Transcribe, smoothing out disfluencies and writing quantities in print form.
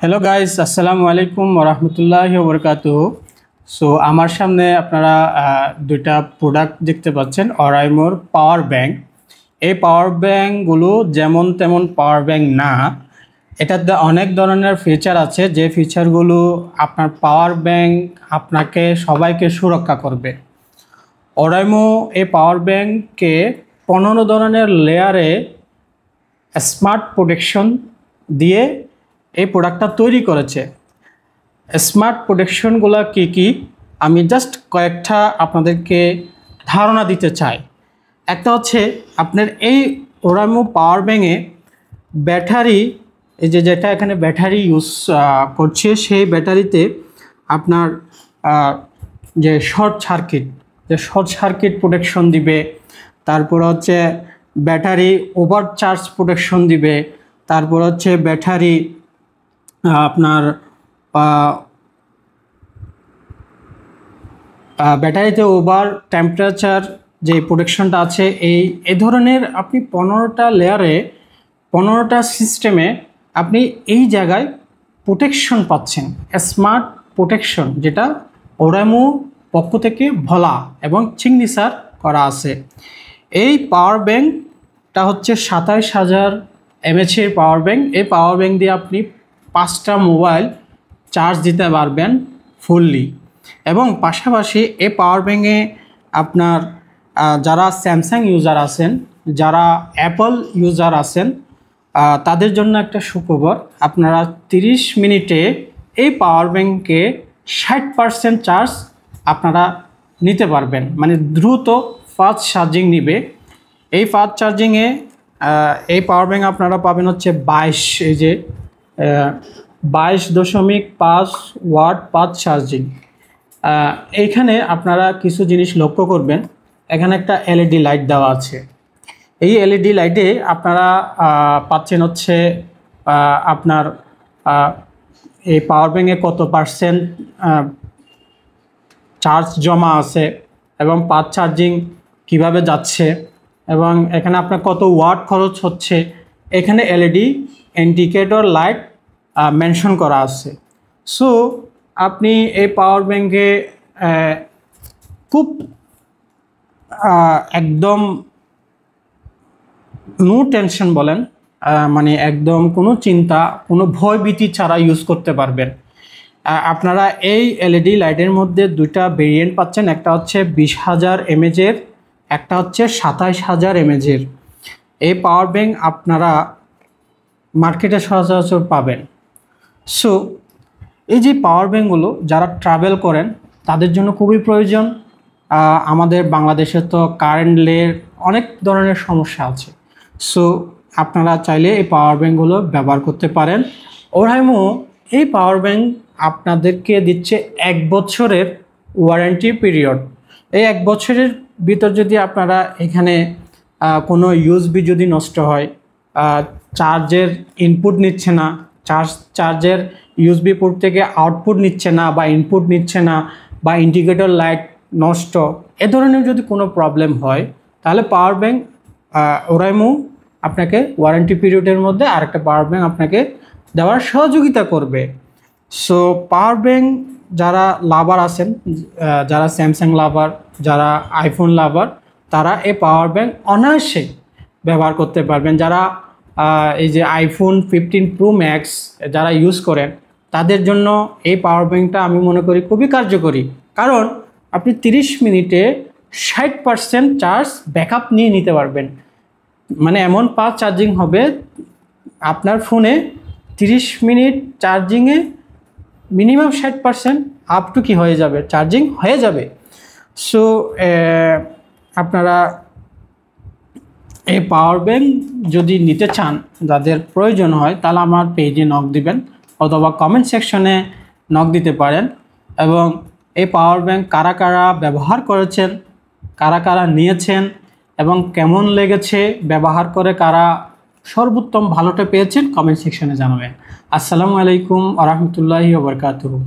Hello guys, আসসালামু আলাইকুম ওরহমতুল্লাহি ওবরকাতুহু। সো আমার সামনে আপনারা দুইটা প্রোডাক্ট দেখতে পাচ্ছেন, অরাইমোর পাওয়ার ব্যাংক। এই পাওয়ার ব্যাংকগুলো যেমন তেমন পাওয়ার ব্যাংক না, এটাতে অনেক ধরনের ফিচার আছে, যে ফিচারগুলো আপনার পাওয়ার ব্যাংক আপনাকে সবাইকে সুরক্ষা করবে। অরাইমো এই পাওয়ার ব্যাংককে 15 ধরনের লেয়ারে স্মার্ট প্রোটেকশন দিয়ে এই প্রোডাক্টটা তৈরি করেছে। স্মার্ট প্রোটেকশনগুলো কি আমি জাস্ট কয়েকটা আপনাদেরকে ধারণা দিতে চাই। একটা হচ্ছে আপনার এই ওরাইমো পাওয়ার ব্যাংকে ব্যাটারি, এই যেটা এখানে ব্যাটারি ইউজ করছে, সেই ব্যাটারিতে আপনার যে শর্ট সার্কিট প্রোটেকশন দিবে। তারপর হচ্ছে ব্যাটারি ওভারচার্জ প্রোটেকশন দিবে। তারপর হচ্ছে ব্যাটারি আপনার ব্যাটারিতে ওভার টেম্পারেচার যে প্রোটেকশনটা আছে, এই ধরনের আপনি 15টা লেয়ারে 15টা সিস্টেমে আপনি এই জায়গায় প্রোটেকশন পাচ্ছেন। স্মার্ট প্রোটেকশন, যেটা ওরাইমো পক্ষ থেকে বলা এবং সিগনেচার করা আছে। এই পাওয়ার ব্যাংকটা হচ্ছে 27,000 mAh পাওয়ার ব্যাংক। এই পাওয়ার ব্যাংক দিয়ে আপনি 5টা মোবাইল চার্জ দিতে পারবেন ফুললি। এবং পাশাপাশি এই পাওয়ার ব্যাংকে আপনার যারা স্যামসাং ইউজার আছেন, যারা অ্যাপল ইউজার আছেন, তাদের জন্য একটা সুখবর। আপনারা 30 মিনিটে এই পাওয়ার ব্যাংকে 60% চার্জ আপনারা নিতে পারবেন, মানে দ্রুত ফাস্ট চার্জিং নিবে। এই ফাস্ট চার্জিংয়ে এই পাওয়ার ব্যাংক আপনারা পাবেন হচ্ছে 22.5 ওয়াট ফাস্ট চার্জিং। এইখানে আপনারা কিছু জিনিস লক্ষ্য করবেন। এখানে একটা এলইডি লাইট দেওয়া আছে। এই এলইডি লাইটে আপনারা পাচ্ছেন হচ্ছে আপনার এই পাওয়ার ব্যাংকে কত পার্সেন্ট চার্জ জমা আছে এবং ফাস্ট চার্জিং কিভাবে যাচ্ছে, এবং এখানে আপনার কত ওয়াট খরচ হচ্ছে। এখানে এলইডি ইন্ডিকেটর লাইট মেনশন করা আছে। সো আপনি এই পাওয়ার ব্যাংকে খুব একদম নো টেনশন বলেন, মানে একদম কোনো চিন্তা, কোনো ভয়ভীতি ছাড়া ইউজ করতে পারবেন। আপনারা এই এলইডি লাইটের মধ্যে দুইটা ভেরিয়েন্ট পাচ্ছেন। একটা হচ্ছে 20,000 mAh, একটা হচ্ছে 27,000 mAh। এই পাওয়ার ব্যাংক আপনারা মার্কেটে সচরাচর পাবেন। সো এই যে পাওয়ার ব্যাংকগুলো যারা ট্রাভেল করেন তাদের জন্য খুবই প্রয়োজন। আমাদের বাংলাদেশে তো কারেন্টের অনেক ধরনের সমস্যা আছে। সো আপনারা চাইলে এই পাওয়ার ব্যাংকগুলো ব্যবহার করতে পারেন। ওরাইমো এই পাওয়ার ব্যাংক আপনাদেরকে দিচ্ছে 1 বছরের ওয়ারেন্টি পিরিয়ড। এই 1 বছরের ভিতর যদি আপনারা এখানে কোনো ইউএসবি যদি নষ্ট হয়, চার্জের ইনপুট নিচ্ছে না, চার্জের ইউএসবি পোর্ট থেকে আউটপুট নিচ্ছে না বা ইনপুট নিচ্ছে না, বা ইন্ডিকেটর লাইট নষ্ট, এ ধরনের যদি কোনো প্রবলেম হয়, তাহলে পাওয়ার ব্যাংক ওরাইমো আপনাকে ওয়ারেন্টি পিরিয়ডের মধ্যে আরেকটা পাওয়ার ব্যাংক আপনাকে দেওয়ার সহযোগিতা করবে। সো পাওয়ার ব্যাংক যারা লাভার আছেন, যারা স্যামসাং লাভার, যারা আইফোন লাভার, তারা এই পাওয়ার ব্যাংক অনায়াসে ব্যবহার করতে পারবেন। যারা এই যে আইফোন 15 Pro Max যারা ইউজ করেন, তাদের জন্য এই পাওয়ার ব্যাংকটা আমি মনে করি খুবই কার্যকরী। কারণ আপনি 30 মিনিটে 60% চার্জ ব্যাকআপ নিয়ে নিতে পারবেন। মানে এমন ফাস্ট চার্জিং হবে, আপনার ফোনে 30 মিনিট চার্জিংয়ে মিনিমাম 60% আপ টু কি হয়ে যাবে, চার্জিং হয়ে যাবে। সো আপনারা এই পাওয়ার ব্যাংক যদি নিতে চান, যাদের প্রয়োজন হয়, তাহলে আমার পেজে নক দিবেন অথবা কমেন্ট সেকশনে নক দিতে পারেন। এবং এই পাওয়ার ব্যাংক কারা কারা ব্যবহার করেছেন, কারা কারা নিয়েছেন এবং কেমন লেগেছে, ব্যবহার করে কারা সর্বোত্তম ভালোটা পেয়েছেন, কমেন্ট সেকশনে জানাবেন। আসসালামু আলাইকুম ওয়া রাহমাতুল্লাহি ওয়া বারাকাতুহু।